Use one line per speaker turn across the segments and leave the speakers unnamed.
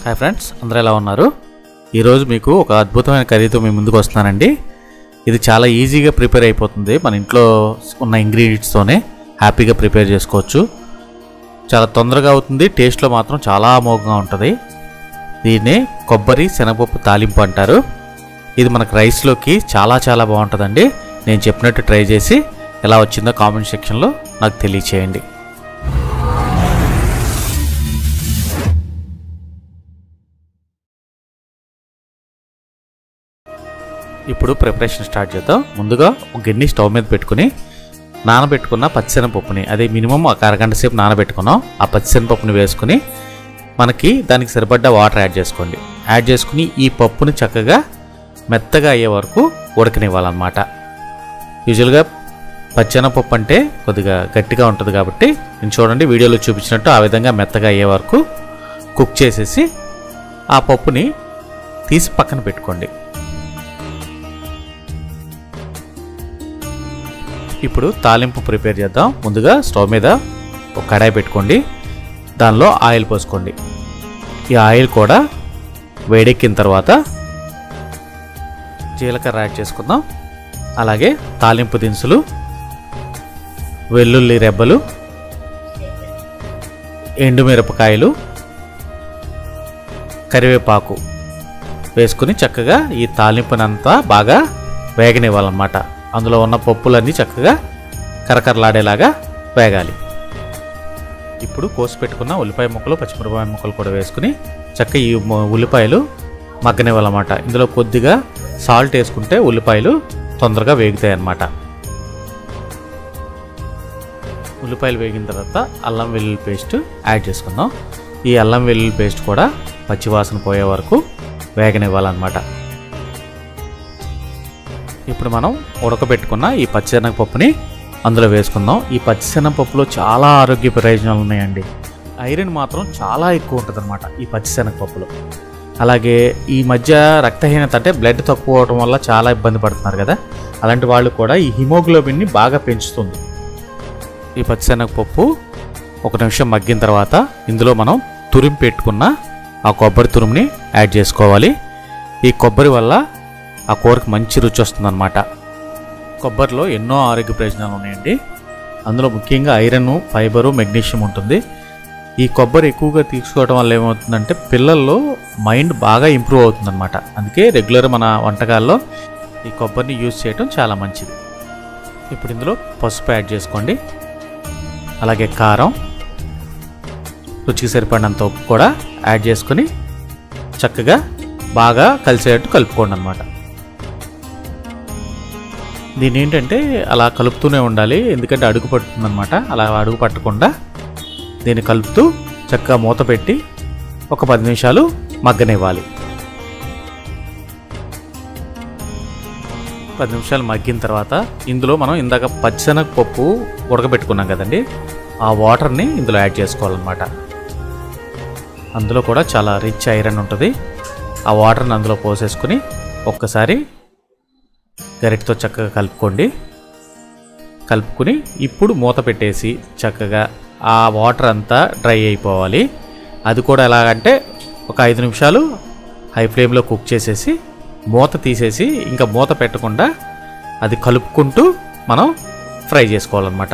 Hi friends, అందరూ ఎలా ఉన్నారు? ఈరోజు మీకు ఒక అద్భుతమైన కర్రీతో మీ ముందుకు వస్తున్నానండి. ఇది చాలా ఈజీగా ప్రిపేర్ అయిపోతుంది. మన ఇంట్లో ఉన్న ఇంగ్రీడియంట్స్తోనే హ్యాపీగా ప్రిపేర్ చేసుకోవచ్చు. చాలా తొందరగా అవుతుంది, టేస్ట్లో మాత్రం చాలా అమోఘంగా ఉంటుంది. దీన్నే కొబ్బరి శనగపప్పు తాలింపు అంటారు. ఇది మనకు రైస్లోకి చాలా బాగుంటుందండి. నేను చెప్పినట్టు ట్రై చేసి ఎలా వచ్చిందో కామెంట్ సెక్షన్లో నాకు తెలియచేయండి. ఇప్పుడు ప్రిపరేషన్ స్టార్ట్ చేద్దాం. ముందుగా ఒక గిన్నె స్టవ్ మీద పెట్టుకుని నానబెట్టుకున్న పచ్చిశనగపప్పుని, అదే మినిమం ఒక అరగంట సేపు నానబెట్టుకున్నాం. ఆ పచ్చిశనగపప్పుని వేసుకుని మనకి దానికి సరిపడ్డ వాటర్ యాడ్ చేసుకోండి. యాడ్ చేసుకుని ఈ పప్పుని చక్కగా మెత్తగా అయ్యే వరకు ఉడకనివ్వాలన్నమాట. యూజువల్గా పచ్చిశనగపప్పు అంటే కొద్దిగా గట్టిగా ఉంటుంది కాబట్టి నేను చూడండి వీడియోలో చూపించినట్టు ఆ విధంగా మెత్తగా అయ్యే వరకు కుక్ చేసేసి ఆ పప్పుని తీసి పక్కన పెట్టుకోండి. ఇప్పుడు తాలింపు ప్రిపేర్ చేద్దాం. ముందుగా స్టవ్ మీద ఒక కడాయి పెట్టుకోండి. దానిలో ఆయిల్ పోసుకోండి. ఈ ఆయిల్ కూడా వేడెక్కిన తర్వాత జీలకర్ర యాడ్ చేసుకుందాం. అలాగే తాలింపు దినుసులు, వెల్లుల్లి రెబ్బలు, ఎండుమిరపకాయలు, కరివేపాకు వేసుకుని చక్కగా ఈ తాలింపునంతా బాగా వేగనివ్వాలన్నమాట. అందులో ఉన్న పప్పులన్నీ చక్కగా కరకరలాడేలాగా వేగాలి. ఇప్పుడు కోసి పెట్టుకున్న ఉల్లిపాయ ముక్కలు, పచ్చిమిరపకాయ ముక్కలు కూడా వేసుకుని చక్కగా ఈ ఉల్లిపాయలు మగ్గనివ్వాలన్నమాట. ఇందులో కొద్దిగా సాల్ట్ వేసుకుంటే ఉల్లిపాయలు తొందరగా వేగుతాయి అన్నమాట. ఉల్లిపాయలు వేగిన తర్వాత అల్లం వెల్లుల్లి పేస్ట్ యాడ్ చేసుకుందాం. ఈ అల్లం వెల్లుల్లి పేస్ట్ కూడా పచ్చివాసన పోయే వరకు వేగనివ్వాలన్నమాట. ఇప్పుడు మనం ఉడకబెట్టుకున్న ఈ పచ్చిశనగపప్పుని అందులో వేసుకుందాం. ఈ పచ్చిశనగపప్పులో చాలా ఆరోగ్య ప్రయోజనాలు ఉన్నాయండి. ఐరన్ మాత్రం చాలా ఎక్కువ ఉంటుంది అనమాట ఈ పచ్చిశనగపప్పులో. అలాగే ఈ మధ్య రక్తహీనత అంటే బ్లడ్ తక్కువ అవడం వల్ల చాలా ఇబ్బంది పడుతున్నారు కదా, అలాంటి వాళ్ళు కూడా ఈ హిమోగ్లోబిన్ని బాగా పెంచుతుంది ఈ పచ్చిశనగపప్పు. ఒక నిమిషం మగ్గిన తర్వాత ఇందులో మనం తురిమి పెట్టుకున్న ఆ కొబ్బరి తురుముని యాడ్ చేసుకోవాలి. ఈ కొబ్బరి వల్ల ఆ కూరకు మంచి రుచి వస్తుందన్నమాట. కొబ్బరిలో ఎన్నో ఆరోగ్య ప్రయోజనాలు ఉన్నాయండి. అందులో ముఖ్యంగా ఐరన్, ఫైబరు, మెగ్నీషియం ఉంటుంది. ఈ కొబ్బరి ఎక్కువగా తీసుకోవడం వల్ల ఏమవుతుందంటే పిల్లల్లో మైండ్ బాగా ఇంప్రూవ్ అవుతుందన్నమాట. అందుకే రెగ్యులర్ మన వంటకాల్లో ఈ కొబ్బరిని యూజ్ చేయడం చాలా మంచిది. ఇప్పుడు ఇందులో పసుపు యాడ్ చేసుకోండి. అలాగే కారం, రుచికి సరిపడినంత ఉప్పు కూడా యాడ్ చేసుకొని చక్కగా బాగా కలిసేటట్టు కలుపుకోండి అన్నమాట. దీని ఏంటంటే అలా కలుపుతూనే ఉండాలి, ఎందుకంటే అడుగు పడుతుందన్నమాట. అలా అడుగు పట్టకుండా దీన్ని కలుపుతూ చక్కగా మూత పెట్టి ఒక 10 నిమిషాలు మగ్గనివ్వాలి. 10 నిమిషాలు మగ్గిన తర్వాత ఇందులో మనం ఇందాక పచ్చిశనగపప్పు ఉడకబెట్టుకున్నాం కదండి, ఆ వాటర్ని ఇందులో యాడ్ చేసుకోవాలన్నమాట. అందులో కూడా చాలా రిచ్ ఐరన్ ఉంటుంది. ఆ వాటర్ని అందులో పోసేసుకుని ఒక్కసారి గరిటతో చక్కగా కలుపుకొని ఇప్పుడు మూత పెట్టేసి చక్కగా ఆ వాటర్ అంతా డ్రై అయిపోవాలి. అది కూడా ఎలాగంటే ఒక 5 నిమిషాలు హై ఫ్లేమ్లో కుక్ చేసేసి మూత తీసేసి ఇంకా మూత పెట్టకుండా అది కలుపుకుంటూ మనం ఫ్రై చేసుకోవాలన్నమాట.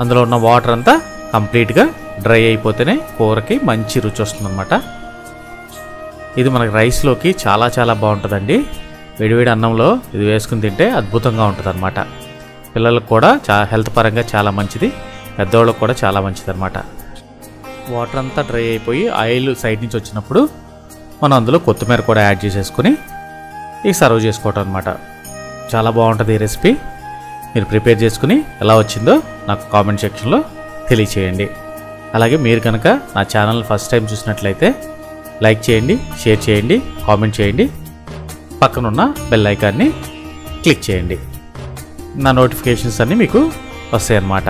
అందులో ఉన్న వాటర్ అంతా కంప్లీట్గా డ్రై అయిపోతేనే కూరకి మంచి రుచి వస్తుందన్నమాట. ఇది మనకి రైస్లోకి చాలా బాగుంటుందండి. వేడివేడి అన్నంలో ఇది వేసుకుని తింటే అద్భుతంగా ఉంటుంది అనమాట. పిల్లలకు కూడా హెల్త్ పరంగా చాలా మంచిది, పెద్దవాళ్ళకు కూడా చాలా మంచిది అనమాట. వాటర్ అంతా డ్రై అయిపోయి ఆయిల్ సైడ్ నుంచి వచ్చినప్పుడు మనం అందులో కొత్తిమీర కూడా యాడ్ చేసేసుకుని ఇక సర్వ్ చేసుకోవటం అనమాట. చాలా బాగుంటుంది ఈ రెసిపీ. మీరు ప్రిపేర్ చేసుకుని ఎలా వచ్చిందో నాకు కామెంట్ సెక్షన్లో తెలియచేయండి. అలాగే మీరు కనుక నా ఛానల్ ఫస్ట్ టైం చూసినట్లయితే లైక్ చేయండి, షేర్ చేయండి, కామెంట్ చేయండి. పక్కనున్న బెల్ ఐకాన్ని క్లిక్ చేయండి. నా నోటిఫికేషన్స్ అన్నీ మీకు వస్తాయి అన్నమాట.